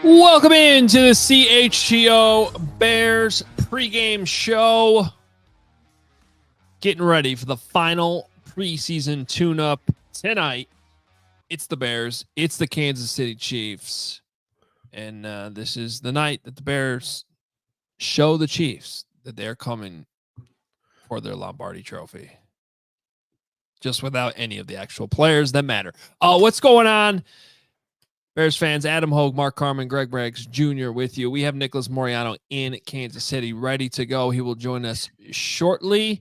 Welcome into the CHGO Bears Pregame Show. Getting ready for the final preseason tune-up tonight. It's the Bears. It's the Kansas City Chiefs. And this is the night that the Bears show the Chiefs that they're coming for their Lombardi trophy. Just without any of the actual players that matter. What's going on? Bears fans, Adam Hoge, Mark Carman, Greg Braggs Jr. with you. We have Nicholas Moreano in Kansas City ready to go. He will join us shortly.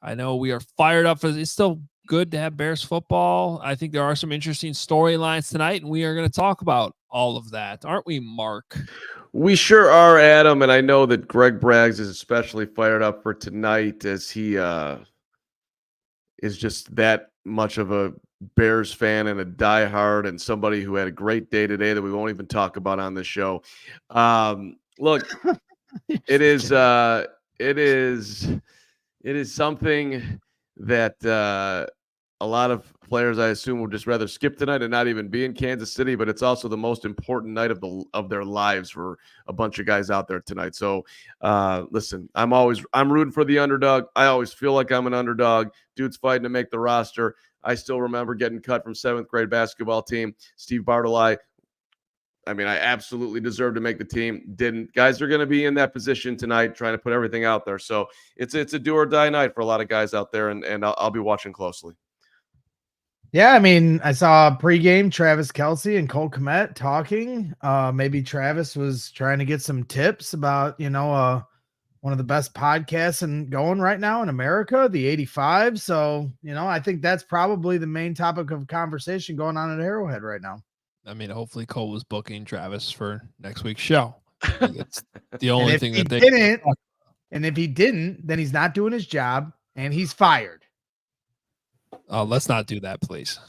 I know we are fired up. It's still good to have Bears football. I think there are some interesting storylines tonight, and we are going to talk about all of that. Aren't we, Mark? We sure are, Adam, and I know that Greg Braggs is especially fired up for tonight as he is just that much of a Bears fan and a diehard and somebody who had a great day today that we won't even talk about on this show. Look, it is something that a lot of players, I assume, would just rather skip tonight and not even be in Kansas City, but it's also the most important night of their lives for a bunch of guys out there tonight. So listen, I'm rooting for the underdog. I always feel like I'm an underdog. Dude's fighting to make the roster. I still remember getting cut from 7th grade basketball team. Steve Bartolai, I mean, I absolutely deserved to make the team. Didn't. Guys are going to be in that position tonight, trying to put everything out there. So it's a do or die night for a lot of guys out there, and I'll be watching closely. Yeah, I mean, I saw pregame Travis Kelce and Cole Kmet talking. Maybe Travis was trying to get some tips about, one of the best podcasts going right now in America, the 85. So, I think that's probably the main topic of conversation going on at Arrowhead right now. I mean, hopefully Cole was booking Travis for next week's show. That's the only thing that they didn't. And if he didn't, then he's not doing his job and he's fired. Let's not do that, please.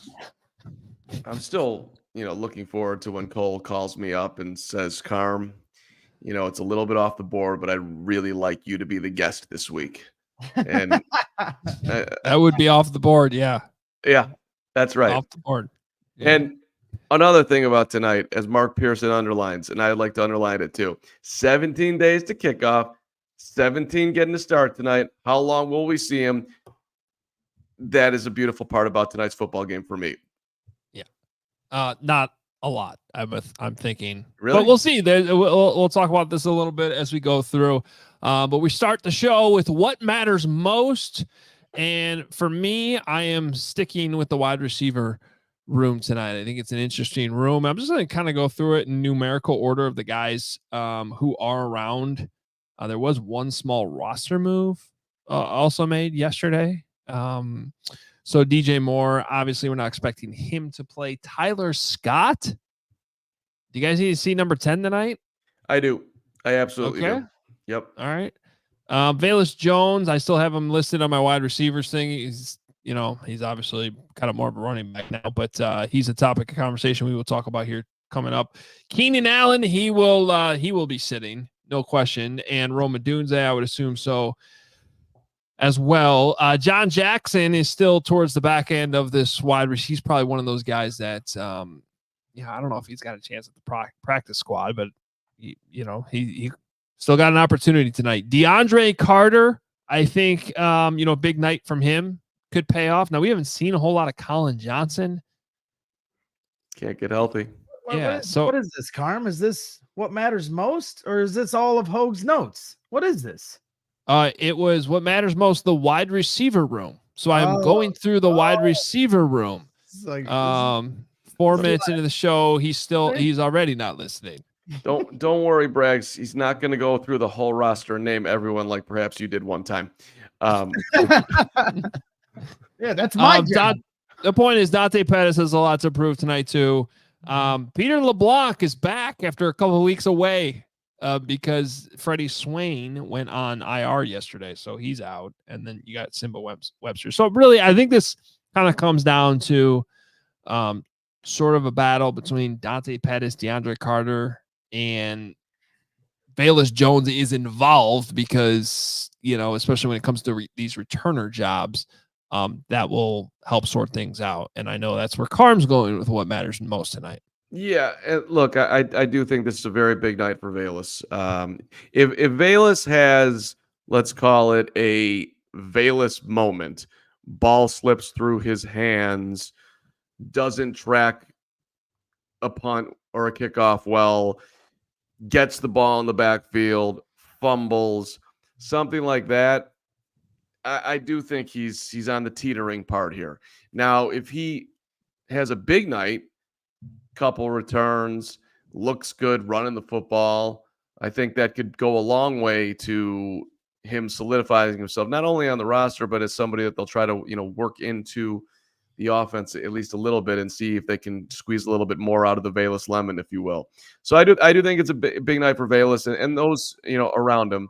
I'm still, looking forward to when Cole calls me up and says, Carm, it's a little bit off the board, but I'd really like you to be the guest this week. And that would be off the board. Yeah. Yeah, that's right. Off the board. Yeah. And another thing about tonight, as Mark Pearson underlines, and I'd like to underline it too, 17 days to kickoff, 17 getting to start tonight. How long will we see him? That is a beautiful part about tonight's football game for me. Yeah. Not a lot, I'm thinking. Really? But we'll see. We'll talk about this a little bit as we go through. But we start the show with what matters most. And for me, I am sticking with the wide receiver room tonight. I think it's an interesting room. I'm just going to kind of go through it in numerical order of the guys who are around. There was one small roster move also made yesterday. So DJ Moore, obviously we're not expecting him to play. Tyler Scott. Do you guys need to see number 10 tonight? I do. I absolutely do. Yep. All right. Velus Jones, I still have him listed on my wide receivers thing. He's obviously kind of more of a running back now, but he's a topic of conversation we will talk about here coming up. Keenan Allen, he will be sitting, no question. And Rome Odunze, I would assume so as well. John Jackson is still towards the back end of this wide receiver. He's probably one of those guys that, I don't know if he's got a chance at the practice squad, but he still got an opportunity tonight. DeAndre Carter, I think, big night from him could pay off. Now, we haven't seen a whole lot of Colin Johnson. Can't get healthy. What is this, Carm? Is this what matters most, or is this all of Hoge's notes? What is this? It was what matters most, the wide receiver room. So I'm going through the wide receiver room. Like, 4 minutes into the show, he's already not listening. Don't worry, Braggs. He's not going to go through the whole roster and name everyone like perhaps you did one time. Yeah, that's my job. The point is Dante Pettis has a lot to prove tonight too. Peter LeBlanc is back after a couple of weeks away because Freddie Swain went on IR yesterday, so he's out. And then you got Simba Webster. So really, I think this kind of comes down to sort of a battle between Dante Pettis, DeAndre Carter, and Velus Jones is involved because, especially when it comes to these returner jobs, that will help sort things out. And I know that's where Carm's going with what matters most tonight. Yeah, and look, I do think this is a very big night for Velus. If Velus has, let's call it a Velus moment, ball slips through his hands, doesn't track a punt or a kickoff well, gets the ball in the backfield, fumbles, something like that, I do think he's on the teetering part here. Now, if he has a big night, couple returns, looks good running the football, I think that could go a long way to him solidifying himself not only on the roster but as somebody that they'll try to work into the offense at least a little bit and see if they can squeeze a little bit more out of the Velus lemon, if you will. So I do think it's a big night for Velus and those around him.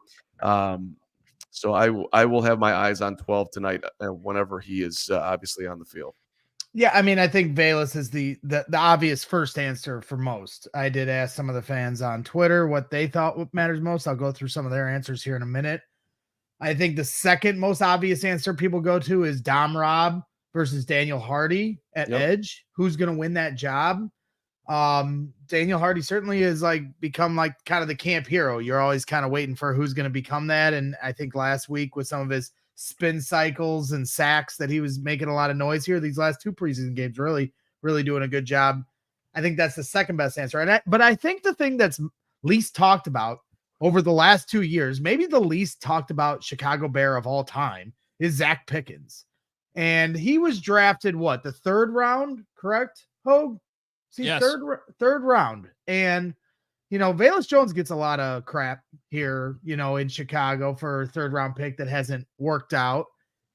So I will have my eyes on 12 tonight whenever he is obviously on the field. Yeah, I mean, I think Velus is the obvious first answer for most. I did ask some of the fans on Twitter what they thought what matters most. I'll go through some of their answers here in a minute. I think the second most obvious answer people go to is Dom Robb versus Daniel Hardy at edge. Who's going to win that job? Daniel Hardy certainly is become kind of the camp hero. You're always kind of waiting for who's going to become that. And I think last week with some of his spin cycles and sacks that he was making a lot of noise here, these last two preseason games, really doing a good job. I think that's the second best answer. But I think the thing that's least talked about over the last 2 years, maybe the least talked about Chicago Bear of all time, is Zach Pickens. And he was drafted, the third round, correct, Hoge? See, yes. third round. And, Velus Jones gets a lot of crap here, in Chicago for a third round pick that hasn't worked out.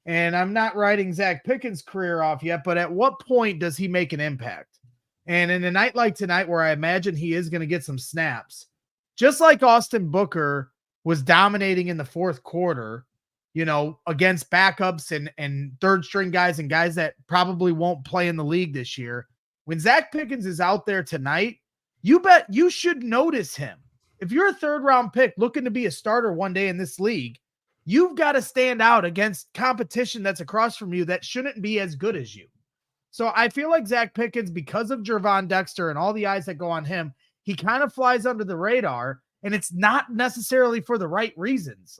And I'm not writing Zach Pickens' career off yet, but at what point does he make an impact? And in a night like tonight, where I imagine he is going to get some snaps, just like Austin Booker was dominating in the fourth quarter, against backups and third string guys and guys that probably won't play in the league this year. When Zach Pickens is out there tonight, you bet you should notice him. If you're a third round pick looking to be a starter one day in this league, you've got to stand out against competition that's across from you that shouldn't be as good as you. So I feel like Zach Pickens, because of Gervon Dexter and all the eyes that go on him, he kind of flies under the radar, and it's not necessarily for the right reasons.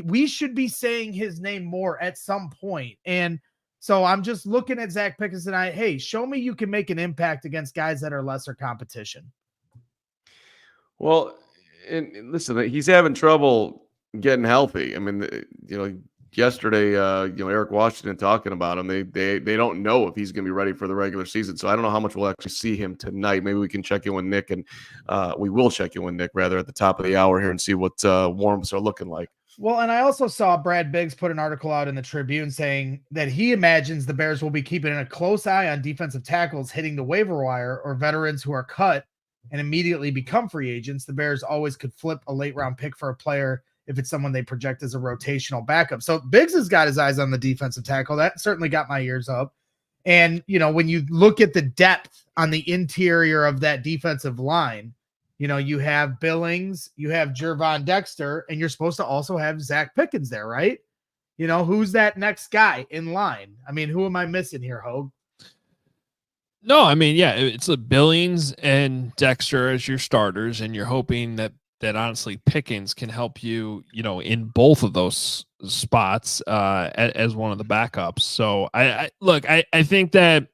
We should be saying his name more at some point. And so I'm just looking at Zach Pickens tonight. Hey, show me you can make an impact against guys that are lesser competition. Well, and listen, he's having trouble getting healthy. I mean, yesterday, Eric Washington talking about him. They don't know if he's going to be ready for the regular season. So I don't know how much we'll actually see him tonight. Maybe we can check in with Nick, and we will check in with Nick rather at the top of the hour here and see what warm-ups are looking like. Well, and I also saw Brad Biggs put an article out in the Tribune saying that he imagines the Bears will be keeping a close eye on defensive tackles hitting the waiver wire or veterans who are cut and immediately become free agents. The Bears always could flip a late round pick for a player if it's someone they project as a rotational backup. So Biggs has got his eyes on the defensive tackle. That certainly got my ears up. And, when you look at the depth on the interior of that defensive line, you have Billings, you have Gervon Dexter, and you're supposed to also have Zach Pickens there, right? Who's that next guy in line? I mean, who am I missing here, Hoge? No, I mean, yeah, it's a Billings and Dexter as your starters, and you're hoping that honestly Pickens can help you, in both of those spots as one of the backups. So I think that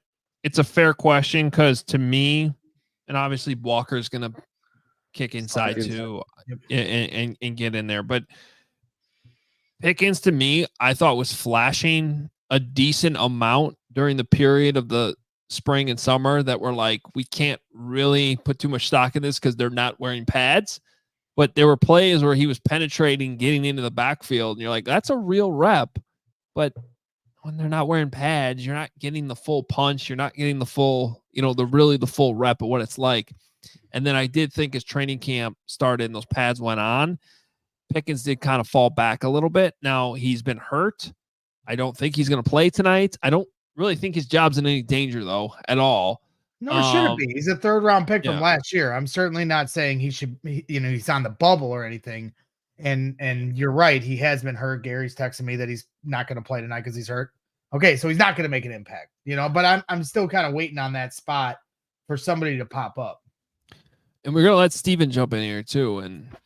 it's a fair question because to me, and obviously Walker's going to kick inside too and get in there. But Pickens to me, I thought was flashing a decent amount during the period of the spring and summer that were like, we can't really put too much stock in this because they're not wearing pads. But there were plays where he was penetrating, getting into the backfield, and you're like, that's a real rep. But when they're not wearing pads, you're not getting the full punch. You're not getting the full, the full rep of what it's like. And then I did think as training camp started and those pads went on, Pickens did kind of fall back a little bit. Now he's been hurt. I don't think he's going to play tonight. I don't really think his job's in any danger though at all. Nor should it be. He's a third round pick from last year. I'm certainly not saying he should, he's on the bubble or anything. And you're right. He has been hurt. Gary's texting me that he's not going to play tonight because he's hurt. Okay. So he's not going to make an impact, but I'm still kind of waiting on that spot for somebody to pop up. And we're gonna let Steven jump in here too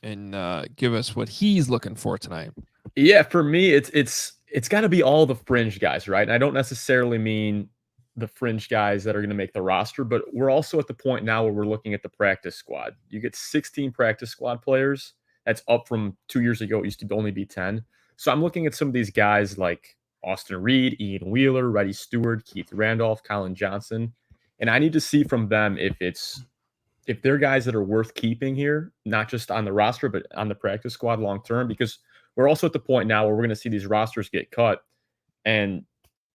and give us what he's looking for tonight. Yeah, for me, it's got to be all the fringe guys, right? And I don't necessarily mean the fringe guys that are going to make the roster, but we're also at the point now where we're looking at the practice squad. You get 16 practice squad players. That's up from 2 years ago. It used to only be 10. So I'm looking at some of these guys like Austin Reed, Ian Wheeler, Reddy Stewart, Keith Randolph, Colin Johnson, and I need to see from them if they're guys that are worth keeping here, not just on the roster, but on the practice squad long term, because we're also at the point now where we're going to see these rosters get cut. And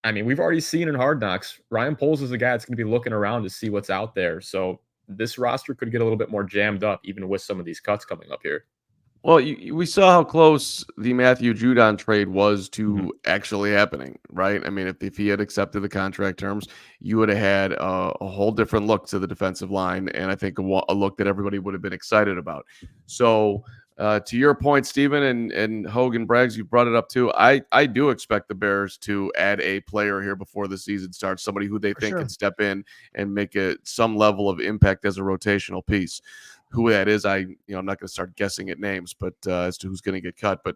I mean, we've already seen in Hard Knocks, Ryan Poles is the guy that's going to be looking around to see what's out there. So this roster could get a little bit more jammed up, even with some of these cuts coming up here. Well, we saw how close the Matthew Judon trade was to actually happening, right? I mean, if he had accepted the contract terms, you would have had a whole different look to the defensive line, and I think a look that everybody would have been excited about. So, to your point, Steven and Hogan Braggs, you brought it up too. I do expect the Bears to add a player here before the season starts, somebody who they think can step in and make some level of impact as a rotational piece. Who that is, I'm not going to start guessing at names, but as to who's going to get cut. But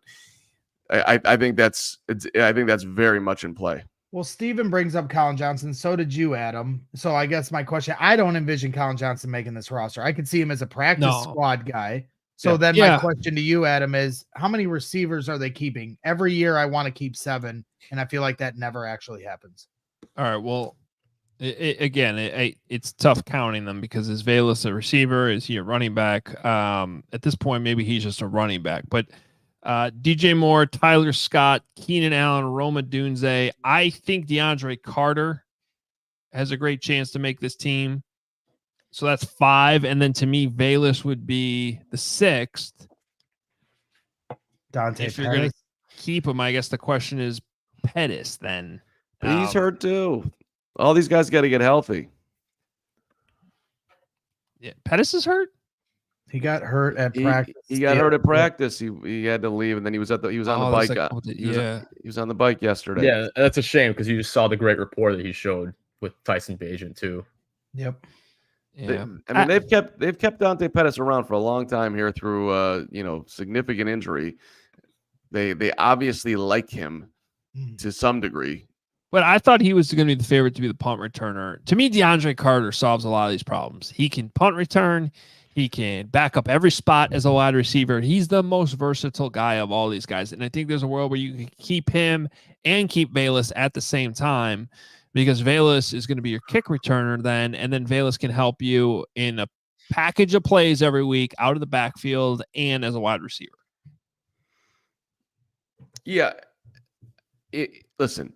I think that's very much in play. Well, Steven brings up Colin Johnson. So did you, Adam. So I guess my question, I don't envision Colin Johnson making this roster. I could see him as a practice squad guy. So then my question to you, Adam, is how many receivers are they keeping? Every year I want to keep 7, and I feel like that never actually happens. All right, well, it's tough counting them because is Velus a receiver? Is he a running back? At this point, maybe he's just a running back. But DJ Moore, Tyler Scott, Keenan Allen, Roma Dunze. I think DeAndre Carter has a great chance to make this team. So that's 5. And then to me, Velus would be the 6th. Dante if you're going to keep him, I guess the question is Pettis then. But he's hurt too. All these guys got to get healthy. Yeah, Pettis is hurt. He got hurt at practice. He got hurt at practice. He had to leave, and then he was on the bike. He was on the bike yesterday. Yeah, that's a shame because you just saw the great rapport that he showed with Tyson Bagent too. Yep. Yeah. They've kept Dante Pettis around for a long time here through significant injury. They obviously like him to some degree. But I thought he was going to be the favorite to be the punt returner. To me, DeAndre Carter solves a lot of these problems. He can punt return. He can back up every spot as a wide receiver. He's the most versatile guy of all these guys. And I think there's a world where you can keep him and keep Velus at the same time because Velus is going to be your kick returner then, and then Velus can help you in a package of plays every week out of the backfield and as a wide receiver. Yeah. Listen,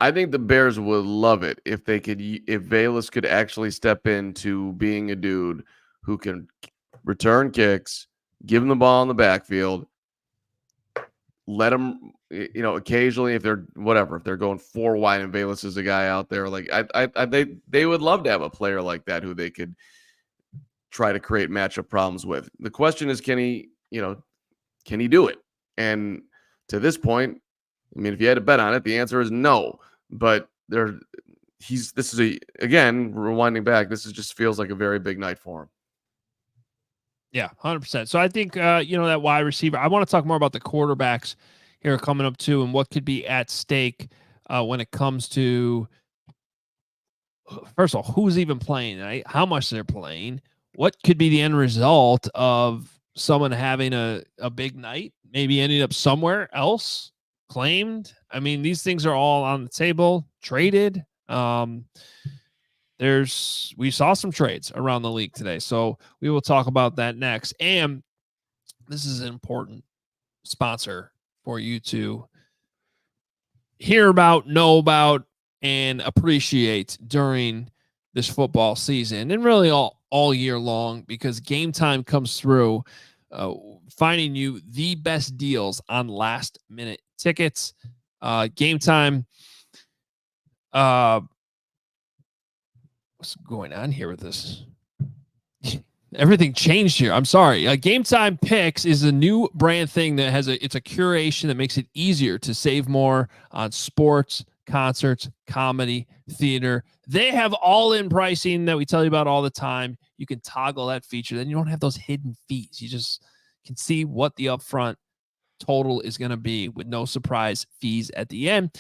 I think the Bears would love it if Velus could actually step into being a dude who can return kicks, give him the ball in the backfield, let him, occasionally if they're going 4 wide and Velus is a guy out there, like they would love to have a player like that who they could try to create matchup problems with. The question is, can he do it? And to this point, I mean, if you had to bet on it, the answer is no. But this is again, rewinding back, just feels like a very big night for him. Yeah, 100%. So I think, that wide receiver, I want to talk more about the quarterbacks here coming up too, and what could be at stake when it comes to, first of all, who's even playing, right? How much they're playing, what could be the end result of someone having a big night, maybe ending up somewhere else, claimed. I mean, these things are all on the table, traded. We saw some trades around the league today, so we will talk about that next. And this is an important sponsor for you to hear about, know about, and appreciate during this football season and really all year long, because Game Time comes through finding you the best deals on last minute tickets. Game Time. What's going on here with this? Everything changed here. I'm sorry. Game Time Picks is a new brand thing that it's a curation that makes it easier to save more on sports, concerts, comedy, theater. They have all-in pricing that we tell you about all the time. You can toggle that feature. Then you don't have those hidden fees. You just can see what the upfront total is going to be with no surprise fees at the end.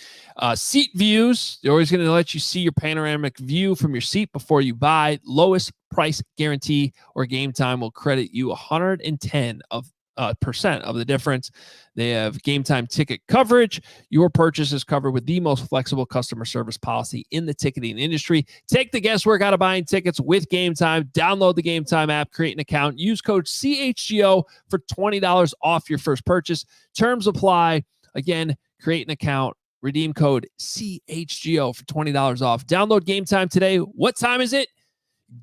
Seat views, they're always going to let you see your panoramic view from your seat before you buy. Lowest price guarantee or Game Time will credit you 110% of the difference. They have Game Time ticket coverage. Your purchase is covered with the most flexible customer service policy in the ticketing industry. Take the guesswork out of buying tickets with Game Time. Download the Game Time app, create an account, use code CHGO for $20 off your first purchase. Terms apply. Again, create an account, redeem code CHGO for $20 off. Download Game Time today. What time is it?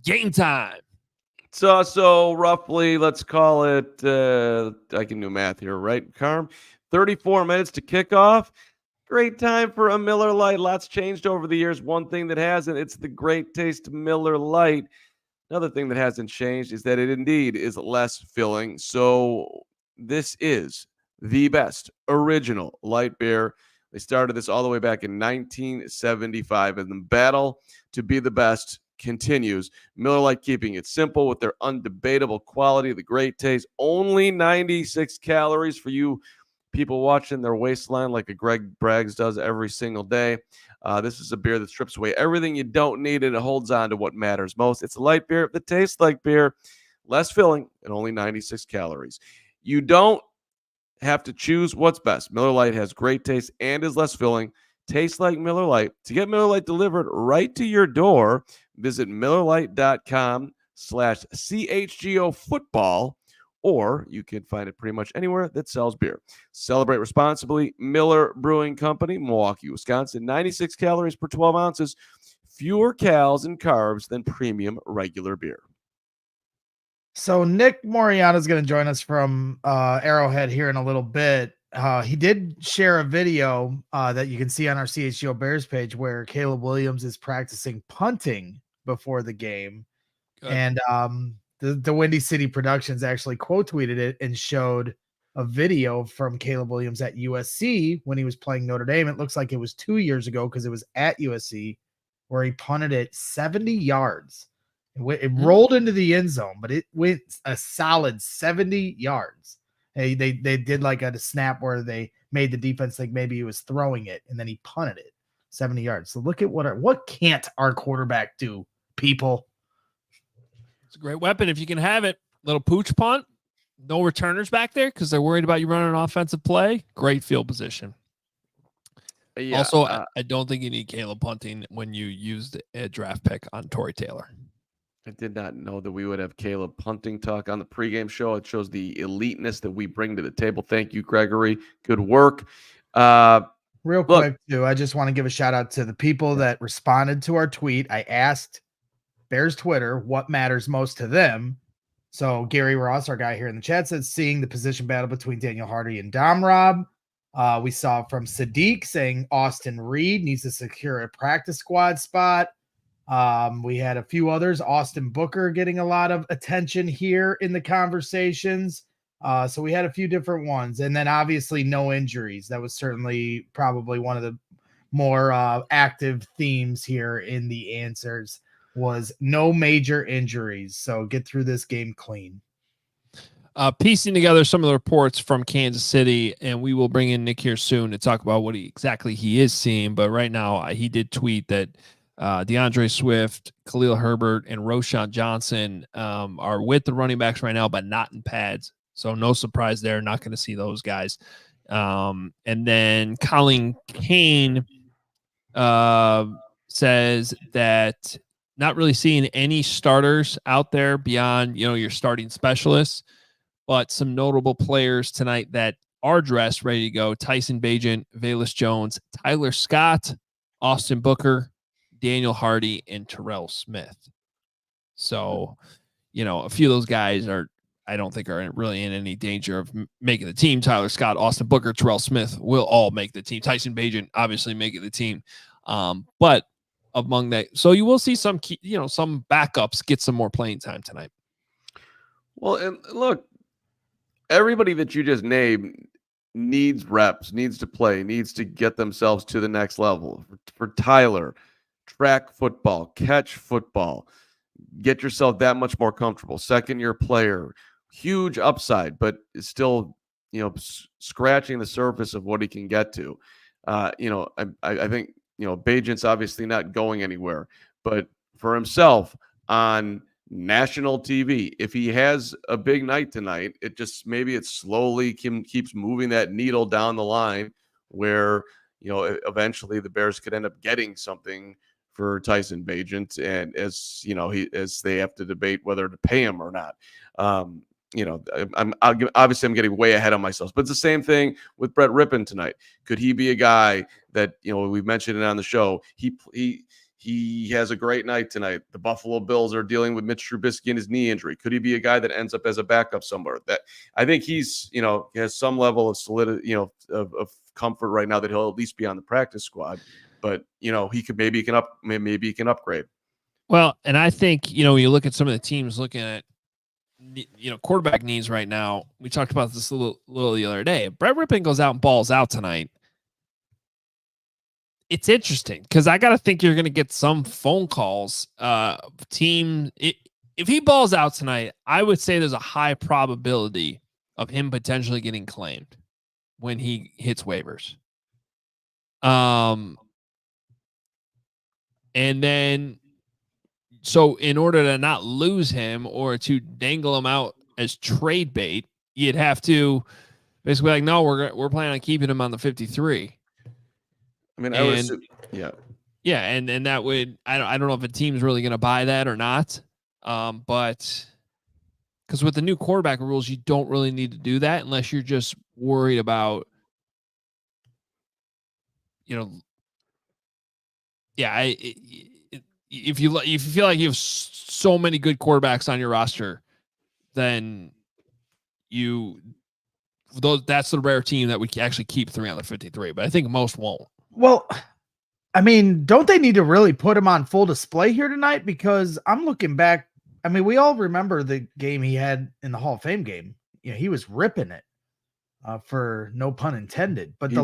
Game time. So roughly, let's call it, I can do math here, right, Carm? 34 minutes to kick off. Great time for a Miller Lite. Lots changed over the years. One thing that hasn't, it's the great taste Miller Lite. Another thing that hasn't changed is that it indeed is less filling. So this is the best original light beer. They started this all the way back in 1975, and the battle to be the best continues. Miller Lite keeping it simple with their undebatable quality, the great taste. Only 96 calories for you people watching their waistline like a Greg Braggs does every single day. This is a beer that strips away everything you don't need, and it holds on to what matters most. It's a light beer that tastes like beer, less filling, and only 96 calories. You don't have to choose what's best. Miller Lite has great taste and is less filling. Tastes like Miller Lite. To get Miller Lite delivered right to your door, visit MillerLite.com/CHGO football, or you can find it pretty much anywhere that sells beer. Celebrate responsibly. Miller Brewing Company, Milwaukee, Wisconsin. 96 calories per 12 ounces. Fewer calories and carbs than premium regular beer. So Nick Moreano is going to join us from Arrowhead here in a little bit. He did share a video that you can see on our CHGO Bears page where Caleb Williams is practicing punting before the game. Good. And the Windy City Productions actually quote tweeted it and showed a video from Caleb Williams at USC when he was playing Notre Dame. It looks like it was 2 years ago because it was at USC where he punted it 70 yards. It rolled into the end zone, but it went a solid 70 yards. They did like a snap where they made the defense think maybe he was throwing it, and then he punted it 70 yards. So look at what can't our quarterback do, people? It's a great weapon if you can have it. Little pooch punt, no returners back there because they're worried about you running an offensive play. Great field position. Yeah, also, I don't think you need Caleb punting when you used a draft pick on Torrey Taylor. I did not know that we would have Caleb punting talk on the pregame show. It shows the eliteness that we bring to the table. Thank you, Gregory. Good work. Real quick, too, I just want to give a shout out to the people that responded to our tweet. I asked Bears Twitter what matters most to them. So Gary Ross, our guy here in the chat, says seeing the position battle between Daniel Hardy and Dom Rob. We saw from Sadiq saying Austin Reed needs to secure a practice squad spot. We had a few others. Austin Booker getting a lot of attention here in the conversations. So we had a few different ones. And then obviously no injuries. That was certainly probably one of the more active themes here in the answers was no major injuries. So get through this game clean. Piecing together some of the reports from Kansas City, and we will bring in Nick here soon to talk about what exactly he is seeing. But right now he did tweet that DeAndre Swift, Khalil Herbert, and Roschon Johnson are with the running backs right now, but not in pads. So no surprise there. Not going to see those guys. And then Colin Kane says that not really seeing any starters out there beyond, your starting specialists, but some notable players tonight that are dressed, ready to go. Tyson Bagent, Velus Jones, Tyler Scott, Austin Booker, Daniel Hardy, and Terrell Smith. So, a few of those guys I don't think are really in any danger of making the team. Tyler Scott, Austin Booker, Terrell Smith will all make the team. Tyson Bagent obviously making the team. But among that, so you will see some backups get some more playing time tonight. Well, and look, everybody that you just named needs reps, needs to play, needs to get themselves to the next level. For Tyler, track football, catch football, get yourself that much more comfortable. Second-year player, huge upside, but it's still, scratching the surface of what he can get to. I think, Bajent's obviously not going anywhere, but for himself on national TV, if he has a big night tonight, maybe it slowly keeps moving that needle down the line where, eventually the Bears could end up getting something for Tyson Bagent, and as they have to debate whether to pay him or not. I'm getting way ahead of myself, but it's the same thing with Brett Rypien tonight. Could he be a guy that, we've mentioned it on the show? He has a great night tonight. The Buffalo Bills are dealing with Mitch Trubisky and his knee injury. Could he be a guy that ends up as a backup somewhere? That I think he's, has some level of solidity, of comfort right now that he'll at least be on the practice squad. But he could maybe he can upgrade. Well, and I think when you look at some of the teams looking at quarterback needs right now. We talked about this a little the other day. Brett Rypien goes out and balls out tonight. It's interesting because I got to think you're going to get some phone calls. If he balls out tonight, I would say there's a high probability of him potentially getting claimed when he hits waivers. And then, so in order to not lose him or to dangle him out as trade bait, you'd have to basically like, no, we're planning on keeping him on the 53. I mean, yeah. And that would, I don't know if a team's really going to buy that or not. But because with the new quarterback rules, you don't really need to do that unless you're just worried about, if you feel like you have so many good quarterbacks on your roster, then that's the rare team that would actually keep 3 on the 53. But I think most won't. Well, I mean, don't they need to really put him on full display here tonight? Because I'm looking back. I mean, we all remember the game he had in the Hall of Fame game. He was ripping it, for no pun intended. But the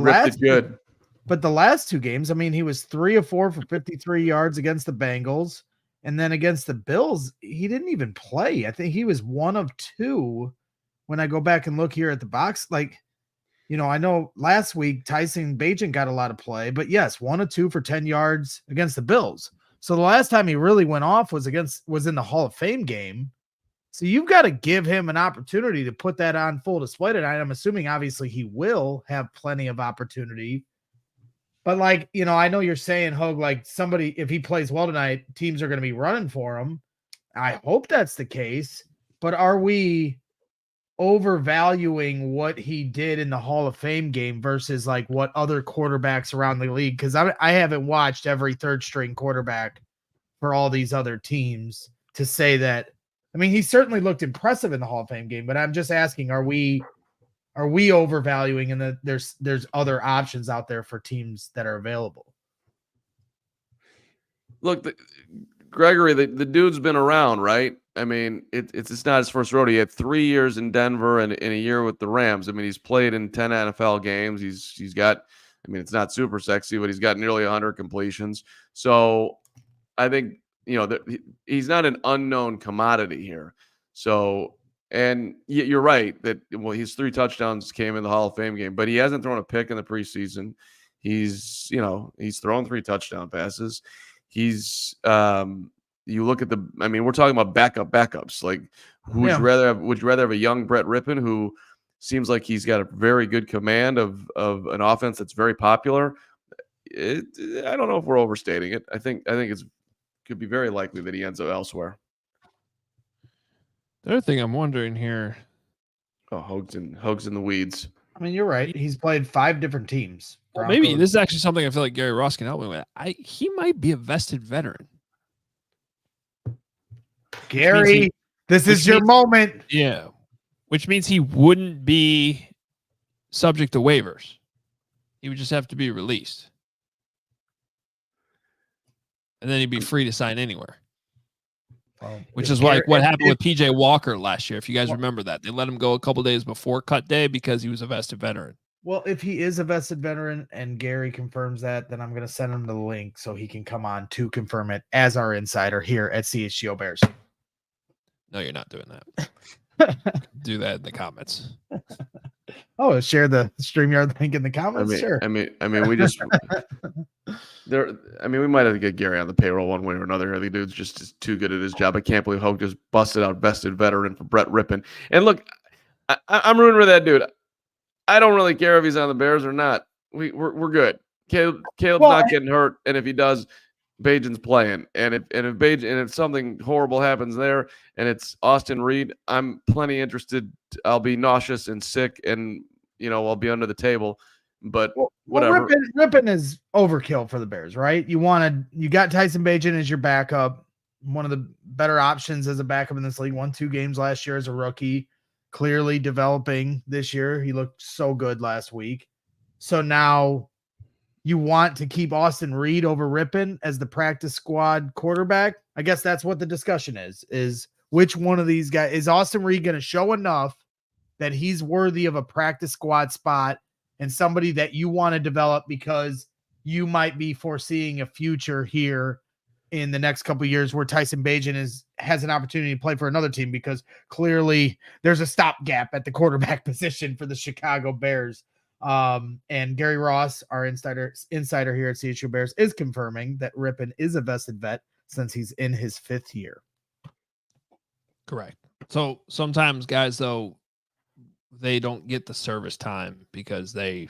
last 2 games, I mean, he was 3 of 4 for 53 yards against the Bengals, and then against the Bills, he didn't even play. I think he was 1 of 2 when I go back and look here at the box. Like, I know last week Tyson Bagent got a lot of play, but yes, 1 of 2 for 10 yards against the Bills. So the last time he really went off was in the Hall of Fame game. So you've got to give him an opportunity to put that on full display tonight. I'm assuming obviously he will have plenty of opportunity. But I know you're saying, Hoge, like somebody, if he plays well tonight, teams are going to be running for him. I hope that's the case. But are we overvaluing what he did in the Hall of Fame game versus like what other quarterbacks around the league? Because I haven't watched every third string quarterback for all these other teams to say that. I mean, he certainly looked impressive in the Hall of Fame game, but I'm just asking, are we overvaluing, and that there's other options out there for teams that are available? Look, Gregory, the dude's been around, right? I mean, it's not his first rodeo. He had 3 years in Denver and a year with the Rams. I mean, he's played in 10 NFL games. He's got, I mean, it's not super sexy, but he's got nearly 100 completions. So I think, he's not an unknown commodity here. So, and you're right that, his 3 touchdowns came in the Hall of Fame game, but he hasn't thrown a pick in the preseason. He's thrown 3 touchdown passes. He's, you look at we're talking about backups. Like, would you rather have a young Brett Rypien who seems like he's got a very good command of an offense that's very popular? I don't know if we're overstating it. I think could be very likely that he ends up elsewhere. The other thing I'm wondering here. Oh, Hoge's in the weeds. I mean, you're right. He's played 5 different teams. Well, maybe this is actually something I feel like Gary Ross can help me with. He might be a vested veteran. Gary, this is your moment. Yeah. Which means he wouldn't be subject to waivers. He would just have to be released. And then he'd be free to sign anywhere. Which is like what happened with PJ Walker last year. If you guys remember that, they let him go a couple days before cut day because he was a vested veteran. Well, if he is a vested veteran and Gary confirms that, then I'm going to send him the link so he can come on to confirm it as our insider here at CHGO Bears. No, you're not doing that. Do that in the comments. Oh, share the StreamYard link in the comments. Sure. I mean, we just there. I mean, we might have to get Gary on the payroll one way or another. The dude's just too good at his job. I can't believe Hoge just busted out vested veteran for Brett Rypien. And look, I'm rooting for that dude. I don't really care if he's on the Bears or not. We're good. Caleb's not getting hurt, and if he does, Bajan's playing. And if something horrible happens there, and it's Austin Reed, I'm plenty interested. I'll be nauseous and sick, and I'll be under the table. But whatever. Rypien is overkill for the Bears, right? You got Tyson Bagent as your backup, one of the better options as a backup in this league. Won 2 games last year as a rookie. Clearly developing this year. He looked so good last week. So now you want to keep Austin Reed over Rypien as the practice squad quarterback. I guess that's what the discussion is which one of these guys is Austin Reed going to show enough that he's worthy of a practice squad spot and somebody that you want to develop because you might be foreseeing a future here in the next couple of years where Tyson Bagent has an opportunity to play for another team, because clearly there's a stopgap at the quarterback position for the Chicago Bears. And Gary Ross, our insider here at CHGO Bears, is confirming that Rypien is a vested vet since he's in his 5th year. Correct. So sometimes guys, though, they don't get the service time because they,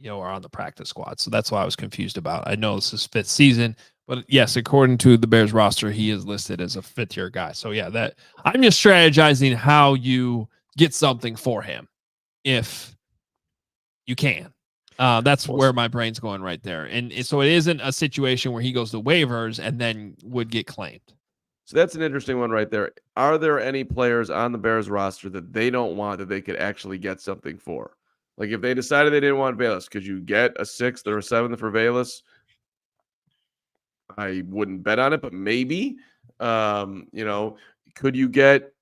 are on the practice squad. So that's why I was confused about. I know this is 5th season. But yes, according to the Bears roster, he is listed as a 5th-year guy. So yeah, that I'm just strategizing how you get something for him if you can. That's where my brain's going right there. And so it isn't a situation where he goes to waivers and then would get claimed. So that's an interesting one right there. Are there any players on the Bears roster that they don't want that they could actually get something for? Like if they decided they didn't want Velus, could you get a 6th or a 7th for Velus? I wouldn't bet on it, but maybe. Could you get?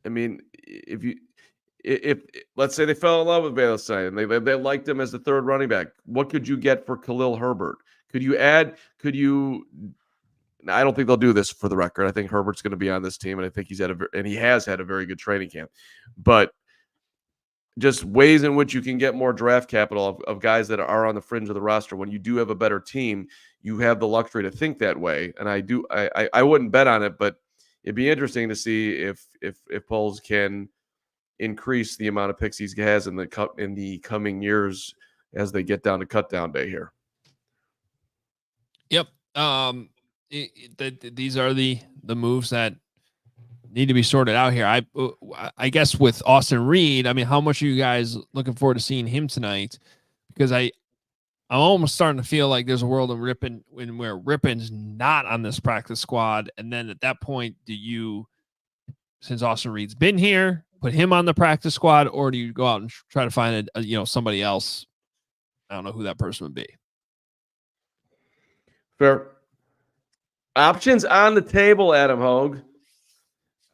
I mean, if let's say they fell in love with Velus and they liked him as the 3rd running back, what could you get for Khalil Herbert? Could you add? I don't think they'll do this for the record. I think Herbert's going to be on this team, and I think he has had a very good training camp. But just ways in which you can get more draft capital of guys that are on the fringe of the roster. When you do have a better team, you have the luxury to think that way. And I wouldn't bet on it, but it'd be interesting to see if Poles can increase the amount of picks he has in the coming years as they get down to cut down day here. Yep. These are the moves that need to be sorted out here. I guess with Austin Reed, I mean, how much are you guys looking forward to seeing him tonight? Because I'm almost starting to feel like there's a world of Rypien where Rypien's not on this practice squad. And then at that point, do you, since Austin Reed's been here, put him on the practice squad, or do you go out and try to find somebody else? I don't know who that person would be. Fair. Options on the table, Adam Hoge.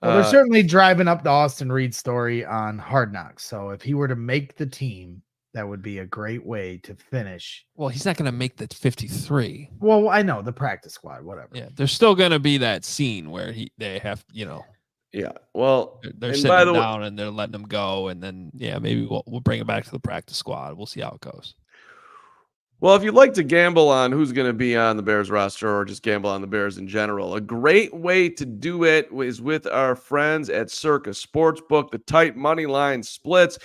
Well, they're certainly driving up the Austin Reed story on Hard Knocks. So if he were to make the team, that would be a great way to finish. Well, he's not going to make the 53. Well, I know the practice squad, whatever. Yeah, there's still going to be that scene where they have, Yeah. Well, they're sitting down and they're letting him go, and then maybe we'll bring it back to the practice squad. We'll see how it goes. Well, if you'd like to gamble on who's going to be on the Bears roster or just gamble on the Bears in general, a great way to do it is with our friends at Circa Sportsbook. The tight money line splits.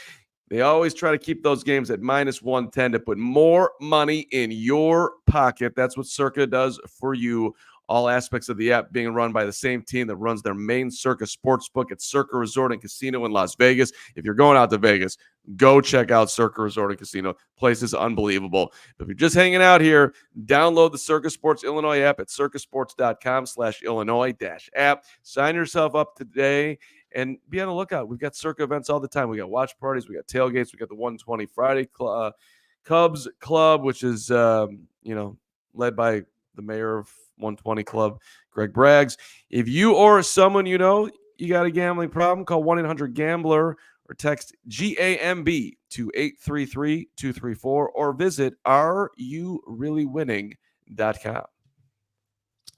They always try to keep those games at -110 to put more money in your pocket. That's what Circa does for you. All aspects of the app being run by the same team that runs their main Circa Sportsbook at Circa Resort and Casino in Las Vegas. If you're going out to Vegas, go check out Circa Resort and Casino. Place is unbelievable. But if you're just hanging out here, download the Circa Sports Illinois app at circasports.com/Illinois-app. Sign yourself up today and be on the lookout. We've got Circa events all the time. We got watch parties. We got tailgates. We got the 120 Friday Cubs Club, which is, led by the mayor of 120 Club, Greg Braggs. If you or someone you got a gambling problem, call 1-800-GAMBLER or text GAMB to 833-234 or visit areyoureallywinning.com.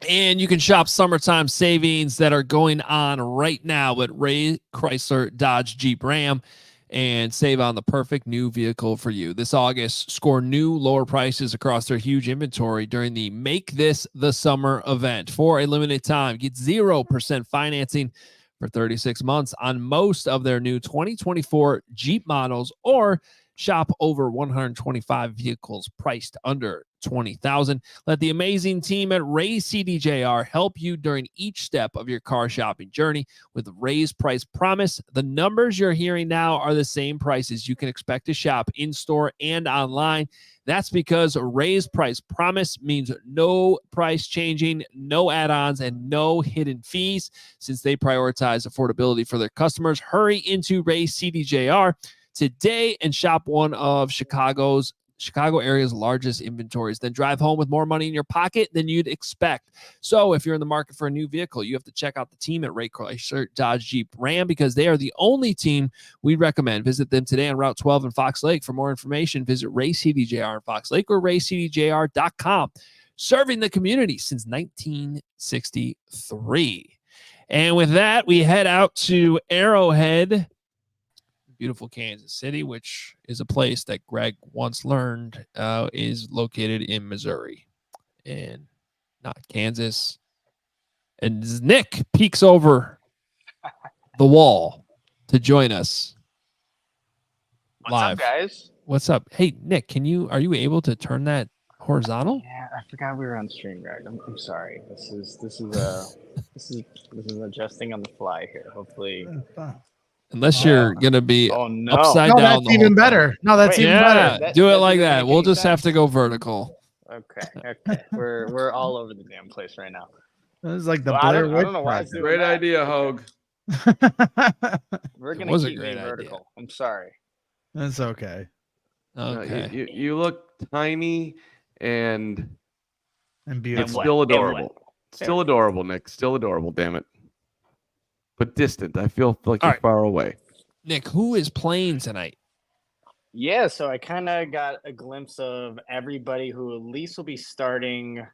And you can shop summertime savings that are going on right now at Ray Chrysler Dodge Jeep Ram and save on the perfect new vehicle for you. This August, score new lower prices across their huge inventory during the Make This the Summer event. For a limited time, get 0% financing for 36 months on most of their new 2024 Jeep models, or shop over 125 vehicles priced under $20,000. Let the amazing team at Ray CDJR help you during each step of your car shopping journey with Ray's Price Promise. The numbers you're hearing now are the same prices you can expect to shop in-store and online. That's because Ray's Price Promise means no price changing, no add-ons, and no hidden fees. Since they prioritize affordability for their customers, hurry into Ray CDJR today and shop one of Chicago area's largest inventories. Then drive home with more money in your pocket than you'd expect. So if you're in the market for a new vehicle, you have to check out the team at Ray Chrysler Dodge Jeep Ram, because they are the only team we recommend. Visit them today on Route 12 in Fox Lake. For more information, visit Ray CDJR in Fox Lake or raycdjr.com. Serving the community since 1963. And with that, we head out to Arrowhead, beautiful Kansas City, which is a place that Greg once learned is located in Missouri and not Kansas. And Nick peeks over the wall to join us live. What's up, guys? What's up? Hey, Nick, are you able to turn that horizontal? Yeah, I forgot we were on stream, Greg. I'm sorry. This is adjusting on the fly here. Hopefully. Unless you're going to be upside no, down. that's even better. No, that's even better. Do it like that. We'll just have to go vertical. Okay. We're all over the damn place right now. This is like the Blair Witch. I don't know why it's doing Great that. idea, Hoge. We're gonna was a keep great being idea. vertical. I'm sorry. That's okay. Okay. You look tiny and Beautiful. still adorable. Still adorable, Nick. Still adorable, damn it. But distant. I feel like you're far away. Nick, who is playing tonight? Yeah, so I kind of got a glimpse of everybody who at least will be starting.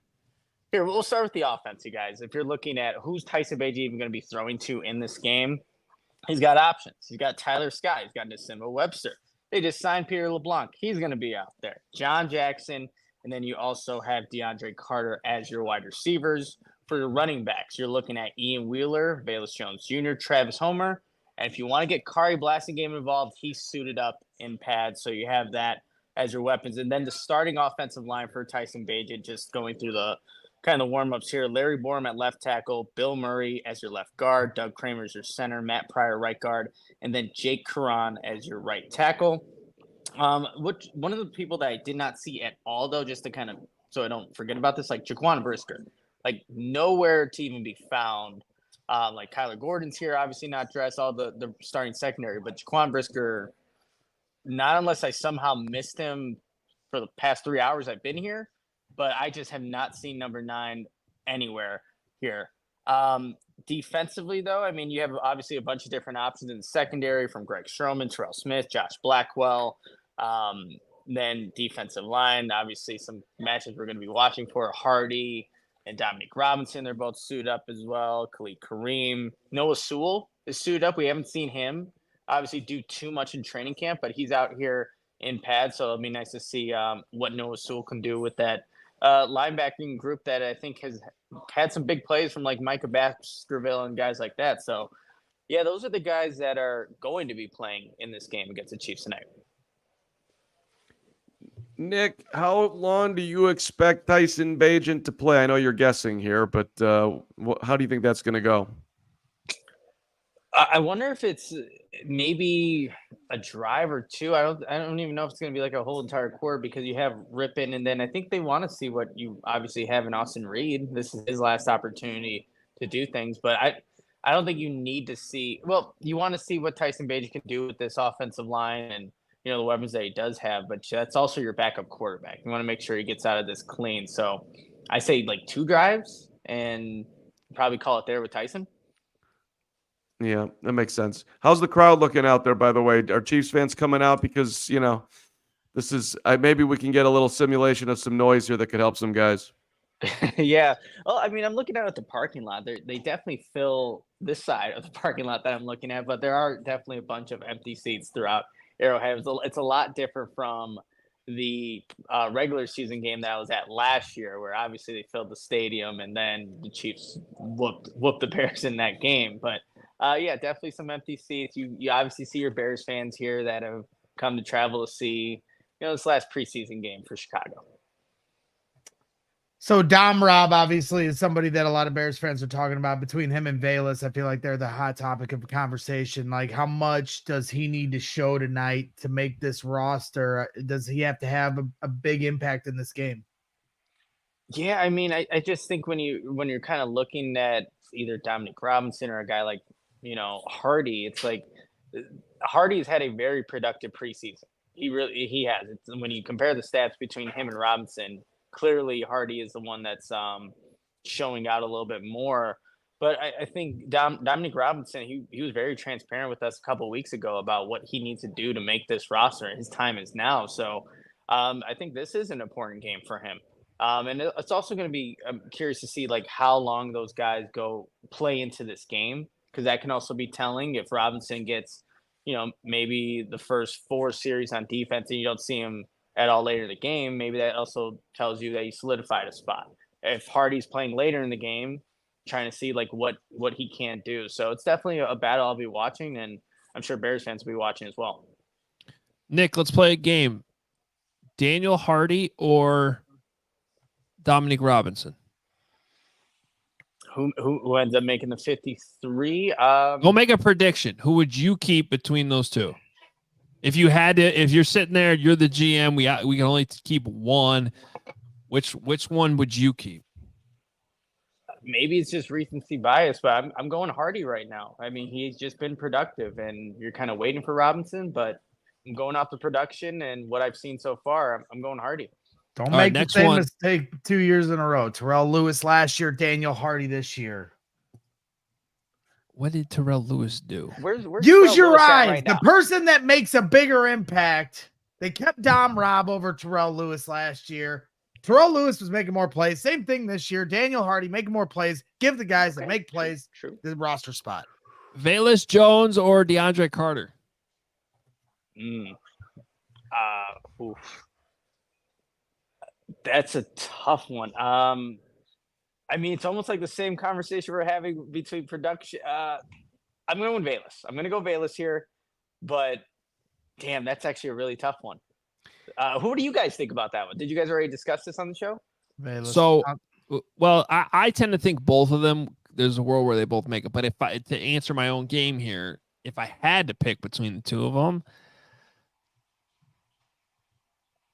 Here, we'll start with the offense, you guys. If you're looking at who's Tyson Bagent even going to be throwing to in this game, he's got options. He's got Tyler Scott. He's got Nasimba Webster. They just signed Pierre LeBlanc. He's going to be out there. John Jackson, and then you also have DeAndre Carter as your wide receivers. For your running backs, you're looking at Ian Wheeler, Bayless Jones Jr., Travis Homer. And if you want to get Kari Blasingame involved, he's suited up in pads. So you have that as your weapons. And then the starting offensive line for Tyson Bagent, just going through the kind of warm-ups here. Larry Borum at left tackle, Bill Murray as your left guard, Doug Kramer as your center, Matt Pryor right guard, and then Jake Curran as your right tackle. One of the people that I did not see at all, though, just to kind of so I don't forget about this, like Jaquan Brisker. Like nowhere to even be found. Like Kyler Gordon's here, obviously not dressed, all the starting secondary, but Jaquan Brisker, not unless I somehow missed him for the past 3 hours I've been here, but I just have not seen number 9 anywhere here. Defensively, though, I mean, you have obviously a bunch of different options in the secondary from Greg Stroman, Terrell Smith, Josh Blackwell. Then defensive line, obviously some matches we're going to be watching for Hardy and Dominic Robinson. They're both suited up as well. Khalid Kareem. Noah Sewell is suited up. We haven't seen him obviously do too much in training camp, but he's out here in pads. So it'll be nice to see what Noah Sewell can do with that linebacking group that I think has had some big plays from like Micah Baskerville and guys like that. So, yeah, those are the guys that are going to be playing in this game against the Chiefs tonight. Nick, how long do you expect Tyson Bagent to play? I know you're guessing here, but how do you think that's going to go? I wonder if it's maybe a drive or two. I don't even know if it's going to be like a whole entire quarter, because you have Rypien, and then I think they want to see what you obviously have in Austin Reed. This is his last opportunity to do things, but I don't think you need to see. Well, you want to see what Tyson Bagent can do with this offensive line and the weapons that he does have, but that's also your backup quarterback. You want to make sure he gets out of this clean. So I say like 2 drives and probably call it there with Tyson. Yeah, that makes sense. How's the crowd looking out there, by the way? Are Chiefs fans coming out? Because, this is maybe we can get a little simulation of some noise here that could help some guys. Yeah. Well, I mean, I'm looking out at the parking lot. They definitely fill this side of the parking lot that I'm looking at, but there are definitely a bunch of empty seats throughout Arrowhead. It's a lot different from the regular season game that I was at last year, where obviously they filled the stadium and then the Chiefs whooped the Bears in that game. But yeah, definitely some empty seats. You obviously see your Bears fans here that have come to travel to see this last preseason game for Chicago. So Dom Rob obviously is somebody that a lot of Bears fans are talking about. Between him and Velus, I feel like they're the hot topic of conversation. Like, how much does he need to show tonight to make this roster? Does he have to have a big impact in this game? Yeah, I mean, I just think when you're kind of looking at either Dominic Robinson or a guy like Hardy, it's like Hardy's had a very productive preseason. He has. When you compare the stats between him and Robinson, clearly Hardy is the one that's showing out a little bit more. But I think Dominic Robinson, he was very transparent with us a couple of weeks ago about what he needs to do to make this roster, and his time is now. So I think this is an important game for him. And it's also going to be, I'm curious to see like how long those guys play into this game, because that can also be telling. If Robinson gets, maybe the first 4 series on defense and you don't see him at all later in the game, maybe that also tells you that he solidified a spot. If Hardy's playing later in the game, trying to see like what he can do. So it's definitely a battle I'll be watching, and I'm sure Bears fans will be watching as well. Nick, let's play a game. Daniel Hardy or Dominic Robinson? Who ends up making the 53? Go make a prediction. Who would you keep between those two? If you had to, if you're sitting there, you're the GM. We can only keep one. Which one would you keep? Maybe it's just recency bias, but I'm going Hardy right now. I mean, he's just been productive, and you're kind of waiting for Robinson, but I'm going off the production and what I've seen so far. I'm going Hardy. Don't make the same mistake 2 years in a row. Terrell Lewis last year, Daniel Hardy this year. What did Terrell Lewis do? Where's Use your eyes. Right, the person that makes a bigger impact. They kept Dom Rob over Terrell Lewis last year. Terrell Lewis was making more plays. Same thing this year. Daniel Hardy making more plays. Give the guys that make plays the roster spot. Velus Jones or DeAndre Carter? That's a tough one. I mean, it's almost like the same conversation we're having between production. I'm going with Velus. I'm going to go Velus here, but damn, that's actually a really tough one. Who do you guys think about that one? Did you guys already discuss this on the show? Velus. So, well, I tend to think both of them, there's a world where they both make it. But to answer my own game here, if I had to pick between the two of them,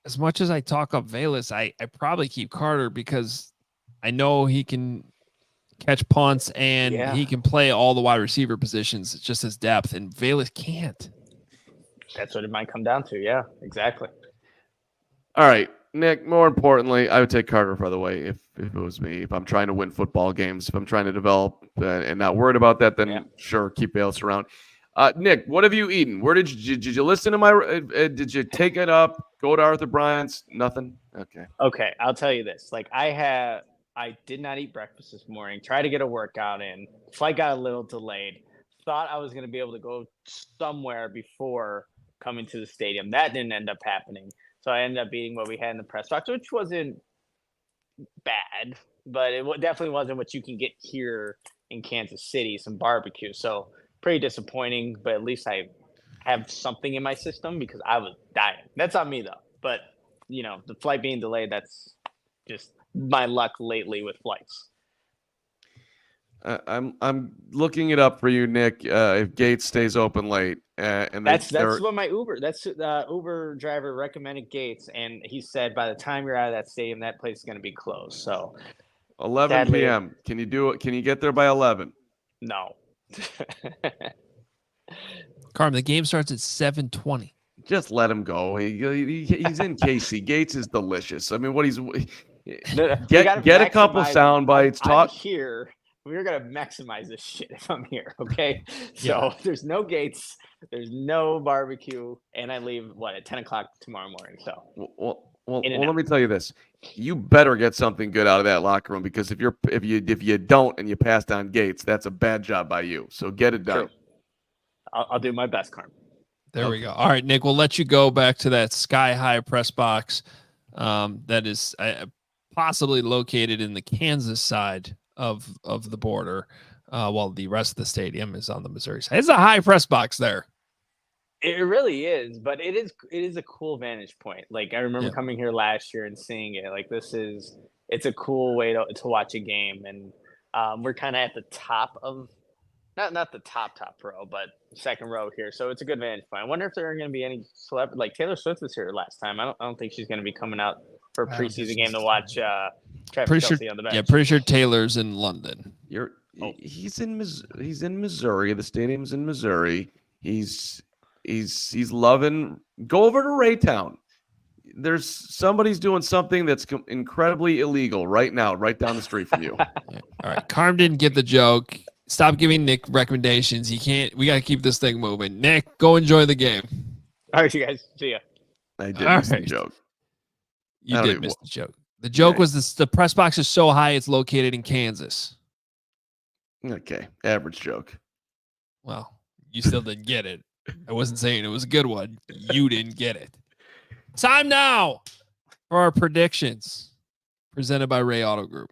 as much as I talk up Velus, I probably keep Carter because I know he can catch punts and he can play all the wide receiver positions. It's just his depth, and Velus can't. That's what it might come down to. Yeah, exactly. All right, Nick, more importantly, I would take Carter, by the way, if it was me. If I'm trying to win football games, if I'm trying to develop and not worried about that, then sure, keep Velus around. Nick, what have you eaten? Where did you listen to my did you take it up? Go to Arthur Bryant's? Nothing? Okay, I'll tell you this. Like I did not eat breakfast this morning. Tried to get a workout in. Flight got a little delayed. Thought I was going to be able to go somewhere before coming to the stadium. That didn't end up happening. So I ended up eating what we had in the press box, which wasn't bad, but it definitely wasn't what you can get here in Kansas City, some barbecue. So pretty disappointing, but at least I have something in my system because I was dying. That's on me though. But the flight being delayed, that's just my luck lately with flights. I'm looking it up for you, Nick. If Gates stays open late, and that's what my Uber driver recommended Gates, and he said by the time you're out of that stadium, that place is going to be closed. So 11 p.m. Can you do it? Can you get there by 11? No. Carmen, the game starts at 7:20. Just let him go. He's in KC. Gates is delicious. I mean, get a couple sound bites. Talk here we're gonna maximize this shit if I'm here. Okay. So there's no gates, there's no barbecue, and I leave at 10 o'clock tomorrow morning. So Well, let me tell you this: you better get something good out of that locker room, because if you don't and you pass down gates, that's a bad job by you. So get it done. True. I'll do my best, Carm. There we go. All right, Nick, we'll let you go back to that sky-high press box that is possibly located in the Kansas side of the border, while the rest of the stadium is on the Missouri side. It's a high press box there. It really is, but it is a cool vantage point. Like, I remember coming here last year and seeing it. Like, it's a cool way to watch a game, and we're kind of at the top of not the top row, but second row here. So it's a good vantage point. I wonder if there are going to be any celebrity, like Taylor Swift was here last time. I don't think she's going to be coming out for a preseason game to watch Travis Kelce on the bench. Yeah, pretty sure Taylor's in London. He's in Missouri. The stadium's in Missouri. He's loving. Go over to Raytown. There's somebody's doing something that's incredibly illegal right now, right down the street from you. Yeah. All right, Carm didn't get the joke. Stop giving Nick recommendations. We got to keep this thing moving. Nick, go enjoy the game. All right, you guys. See ya. I did miss the joke. You did miss the joke. The joke was the press box is so high it's located in Kansas. Okay, average joke. Well, you still didn't get it. I wasn't saying it was a good one. You didn't get it. Time now for our predictions, presented by Ray Auto Group.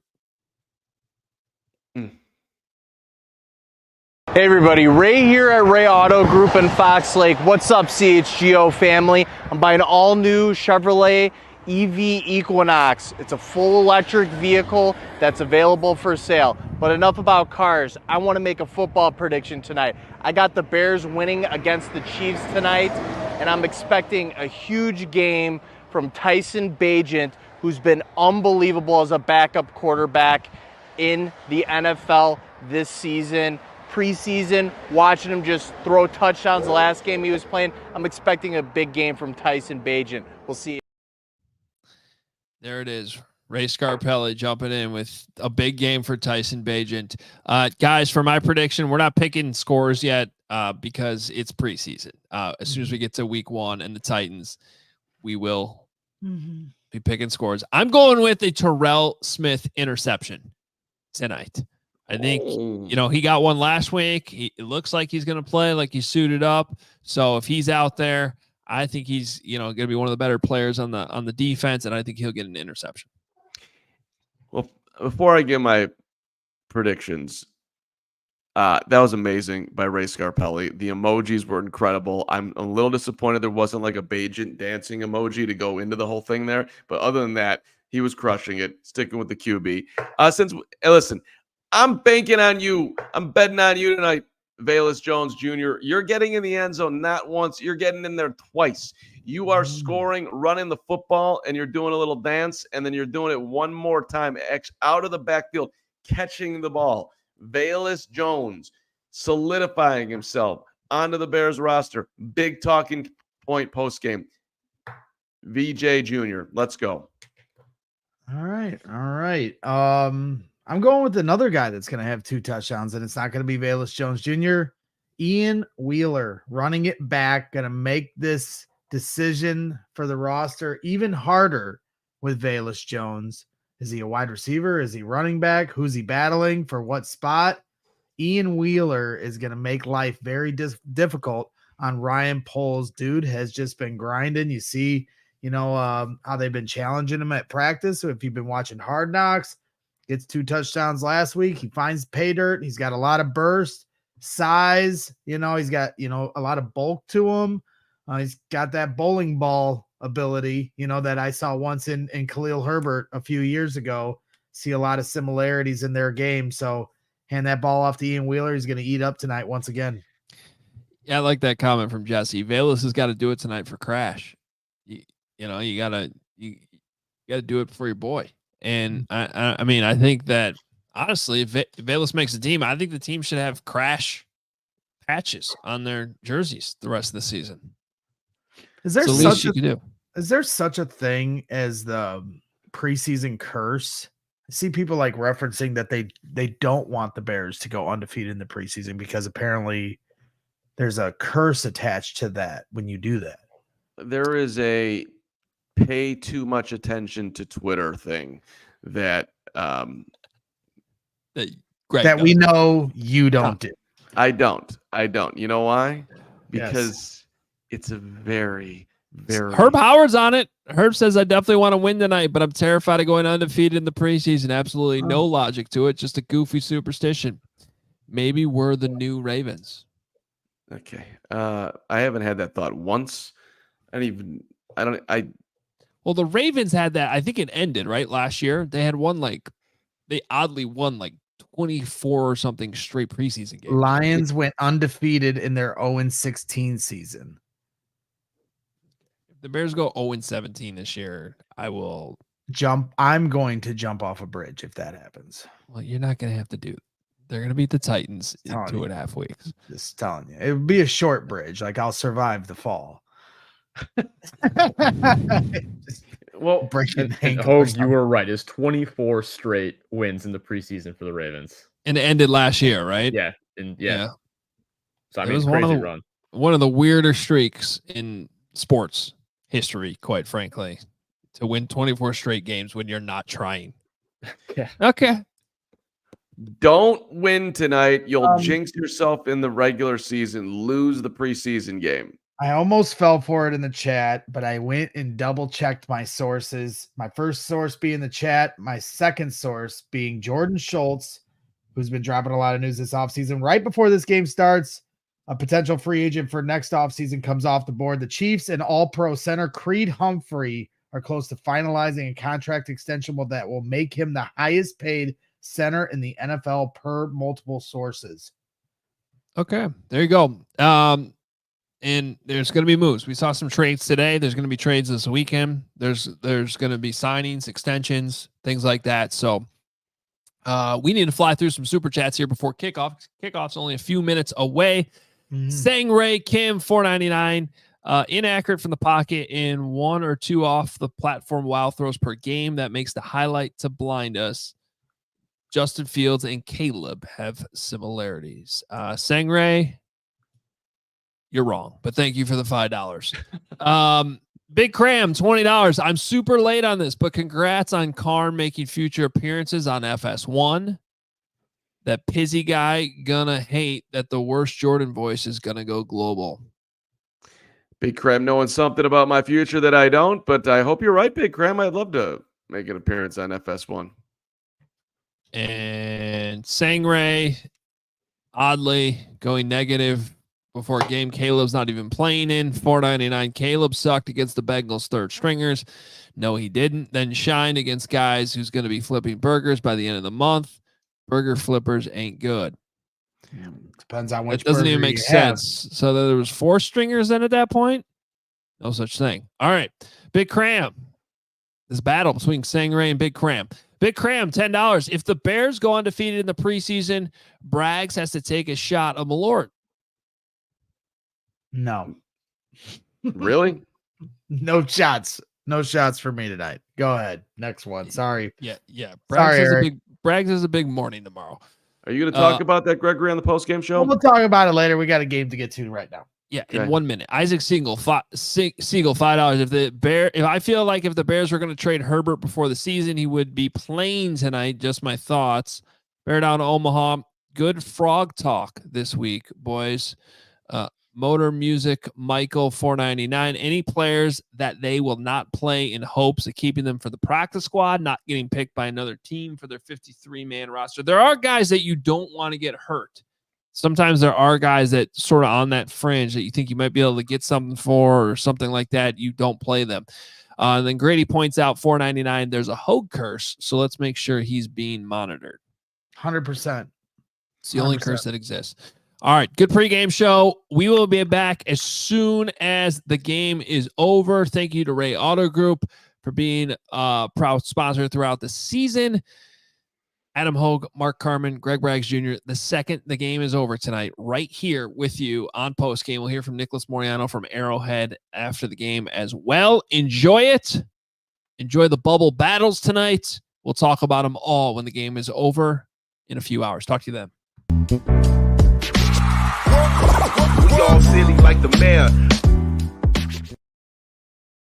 Hey everybody, Ray here at Ray Auto Group in Fox Lake. What's up, CHGO family? I'm buying an all-new Chevrolet EV Equinox. It's a full electric vehicle that's available for sale. But enough about cars. I want to make a football prediction tonight. I got the Bears winning against the Chiefs tonight, and I'm expecting a huge game from Tyson Bagent, who's been unbelievable as a backup quarterback in the NFL this season. Preseason, watching him just throw touchdowns the last game he was playing. I'm expecting a big game from Tyson Bagent. We'll see. There it is. Ray Scarpelli jumping in with a big game for Tyson Bagent. Guys, for my prediction, we're not picking scores yet because it's preseason. As soon as we get to week 1 and the Titans, we will be picking scores. I'm going with a Terrell Smith interception tonight. I think, he got one last week. It looks like he's going to play, like he's suited up. So if he's out there, I think he's, going to be one of the better players on the defense, and I think he'll get an interception. Well, before I give my predictions, that was amazing by Ray Scarpelli. The emojis were incredible. I'm a little disappointed there wasn't like a Bagent dancing emoji to go into the whole thing there. But other than that, he was crushing it, sticking with the QB. Listen, I'm banking on you. I'm betting on you tonight, Velus Jones Jr. You're getting in the end zone not once. You're getting in there twice. You are scoring, running the football, and you're doing a little dance, and then you're doing it one more time out of the backfield, catching the ball. Velus Jones solidifying himself onto the Bears roster. Big talking point post-game. VJ Jr., let's go. All right. I'm going with another guy that's going to have 2 touchdowns, and it's not going to be Velus Jones Jr. Ian Wheeler running it back, going to make this decision for the roster even harder with Velus Jones. Is he a wide receiver? Is he running back? Who's he battling for what spot? Ian Wheeler is going to make life very difficult on Ryan Poles. Dude has just been grinding. You see, how they've been challenging him at practice. So if you've been watching Hard Knocks, gets 2 touchdowns last week. He finds pay dirt. He's got a lot of burst, size. He's got, a lot of bulk to him. He's got that bowling ball ability, that I saw once in Khalil Herbert a few years ago. See a lot of similarities in their game. So hand that ball off to Ian Wheeler. He's going to eat up tonight once again. Yeah, I like that comment from Jesse. Velus has got to do it tonight for Crash. You got to do it for your boy. And I think that honestly, if Velus makes a team, I think the team should have Crash patches on their jerseys the rest of the season. Is there such a thing as the preseason curse I see people like referencing that they don't want the Bears to go undefeated in the preseason because apparently there's a curse attached to that when you do that. There is a pay too much attention to Twitter thing that Greg That we does. know you don't do. I don't. You know why? Yes. Because it's a very, very Herb Howard's on it. Herb says, I definitely want to win tonight, but I'm terrified of going undefeated in the preseason. Absolutely no logic to it. Just a goofy superstition. Maybe we're the new Ravens. Okay. I haven't had that thought once. Well, the Ravens had that. I think it ended right last year. They had they oddly won like 24 or something straight preseason games. Lions went undefeated in their 0-16 season. If the Bears go 0-17 this year, I'm going to jump off a bridge if that happens. Well, you're not going to have to do it. They're going to beat the Titans in Telling 2.5 weeks. Just telling you. It would be a short bridge. Like I'll survive the fall. Well, breaking and Hoge, you were right. It's 24 straight wins in the preseason for the Ravens. And it ended last year, right? Yeah. Yeah. So I It mean, was crazy run. One of the weirder streaks in sports history, quite frankly, to win 24 straight games when you're not trying. Yeah. Okay. Don't win tonight. You'll jinx yourself in the regular season, lose the preseason game. I almost fell for it in the chat, but I went and double checked my sources. My first source being the chat, my second source being Jordan Schultz, who's been dropping a lot of news this offseason. Right before this game starts, a potential free agent for next offseason comes off the board. The Chiefs and all-pro center Creed Humphrey are close to finalizing a contract extension that will make him the highest paid center in the NFL per multiple sources. Okay, there you go. And there's going to be moves. We saw some trades today. There's going to be trades this weekend. There's going to be signings, extensions, things like that. So we need to fly through some super chats here before kickoff. Kickoff's only a few minutes away. Sangray Kim, $4.99. Inaccurate from the pocket in 1 or 2 off the platform wild throws per game. That makes the highlight to blind us. Justin Fields and Caleb have similarities. Sangray, you're wrong, but thank you for the $5. Big Cram, $20. I'm super late on this, but congrats on Carman making future appearances on FS1. That Pizzy guy gonna hate that the worst Jordan voice is gonna go global. Big Cram knowing something about my future that I don't, but I hope you're right, Big Cram. I'd love to make an appearance on FS1. And Sangray, oddly, going negative before a game Caleb's not even playing in. $4.99. Caleb sucked against the Bengals third stringers. No, he didn't. Then shined against guys who's going to be flipping burgers by the end of the month. Burger flippers ain't good. Depends on which. It doesn't even make sense. So there was 4 stringers then at that point? No such thing. All right. Big Cram. This battle between Sangray and Big Cram. Big Cram, $10. If the Bears go undefeated in the preseason, Braggs has to take a shot of Malort. No. Really? No shots. No shots for me tonight. Go ahead. Next one. Sorry. Yeah. Sorry, Braggs has a big morning tomorrow. Are you going to talk about that, Gregory, on the post-game show? We'll talk about it later. We got a game to get to right now. Yeah, Okay. in 1 minute. Isaac Siegel, $5. If I feel like if the Bears were going to trade Herbert before the season, he would be playing tonight. Just my thoughts. Bear down to Omaha. Good frog talk this week, boys. Motor Music, Michael, $4.99. Any players that they will not play in hopes of keeping them for the practice squad, not getting picked by another team for their 53-man roster. There are guys that you don't want to get hurt. Sometimes there are guys that sort of on that fringe that you think you might be able to get something for or something like that. You don't play them. And then Grady points out $4.99. There's a Hoge curse, so let's make sure he's being monitored. 100%. It's the only curse that exists. All right, good pregame show. We will be back as soon as the game is over. Thank you to Ray Auto Group for being a proud sponsor throughout the season. Adam Hoge, Mark Carman, Greg Braggs Jr. The second the game is over tonight, right here with you on postgame. We'll hear from Nicholas Moreano from Arrowhead after the game as well. Enjoy it. Enjoy the bubble battles tonight. We'll talk about them all when the game is over in a few hours. Talk to you then. We all silly like the mayor.